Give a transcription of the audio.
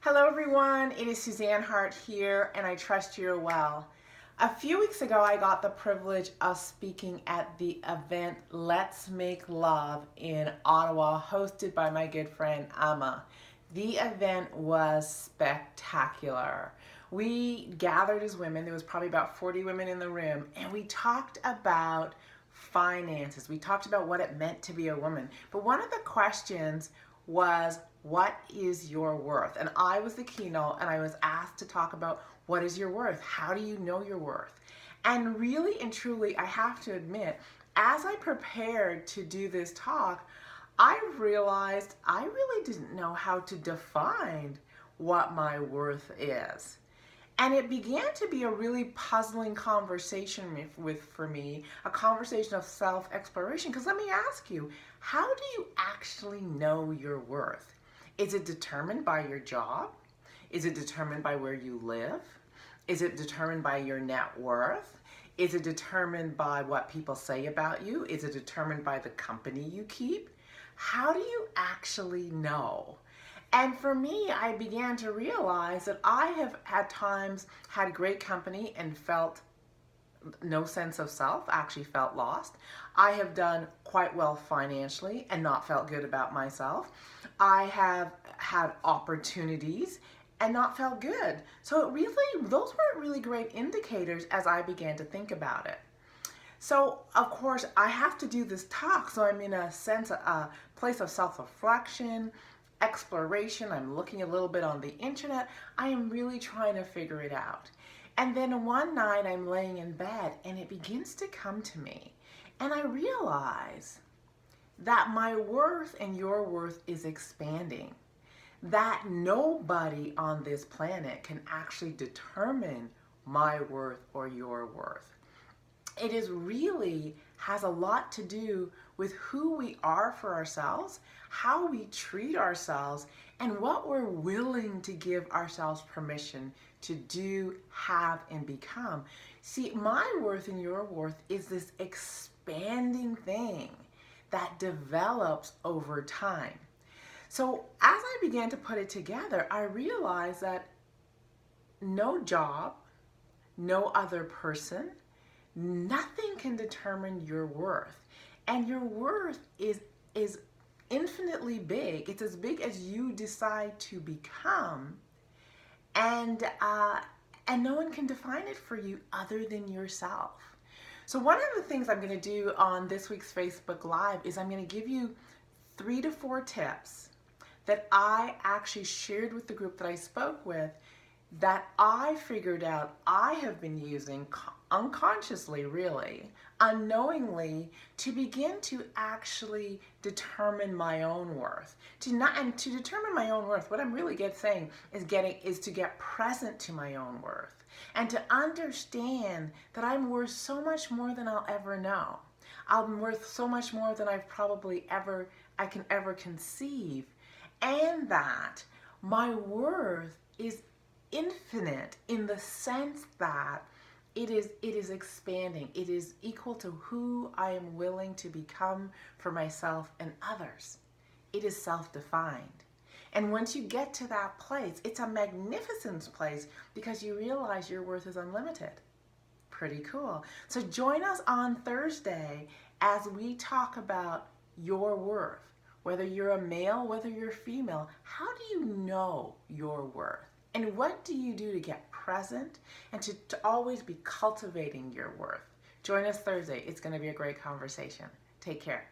Hello everyone, it is Suzanne Hart here and I trust you're well. A few weeks ago I got the privilege of speaking at the event Let's Make Love in Ottawa, hosted by my good friend Amma. The event was spectacular. We gathered as women, there was probably about 40 women in the room, and we talked about finances. We talked about what it meant to be a woman. But one of the questions was, what is your worth? And I was the keynote and I was asked to talk about what is your worth? How do you know your worth? And really and truly, I have to admit, as I prepared to do this talk, I realized I really didn't know how to define what my worth is. And it began to be a really puzzling conversation for me, a conversation of self-exploration. Because let me ask you, how do you actually know your worth? Is it determined by your job? Is it determined by where you live? Is it determined by your net worth? Is it determined by what people say about you? Is it determined by the company you keep? How do you actually know? And for me, I began to realize that I have at times had great company and felt no sense of self, actually felt lost. I have done quite well financially and not felt good about myself. I have had opportunities and not felt good. So those weren't really great indicators as I began to think about it. So of course I have to do this talk, so I'm in a place of self-reflection, exploration. I'm looking a little bit on the internet. I am really trying to figure it out. And then one night I'm laying in bed and it begins to come to me. And I realize that my worth and your worth is expanding. That nobody on this planet can actually determine my worth or your worth. It is really has a lot to do with who we are for ourselves, how we treat ourselves, and what we're willing to give ourselves permission to do, have, and become. See, my worth and your worth is this expanding thing that develops over time. So as I began to put it together, I realized that no job, no other person, nothing can determine your worth. And your worth is infinitely big. It's as big as you decide to become. And no one can define it for you other than yourself. So one of the things I'm going to do on this week's Facebook Live is I'm going to give you 3 to 4 tips that I actually shared with the group that I spoke with, that I figured out I have been using unconsciously, really, unknowingly, to begin to actually determine my own worth. To determine my own worth, what I'm really saying is to get present to my own worth and to understand that I'm worth so much more than I'll ever know. I'm worth so much more than I can ever conceive, and that my worth is infinite in the sense that it is expanding. It is equal to who I am willing to become for myself and others. It is self-defined. And once you get to that place, it's a magnificent place because you realize your worth is unlimited. Pretty cool. So join us on Thursday as we talk about your worth. Whether you're a male, whether you're female, how do you know your worth? And what do you do to get present and to always be cultivating your worth? Join us Thursday. It's going to be a great conversation. Take care.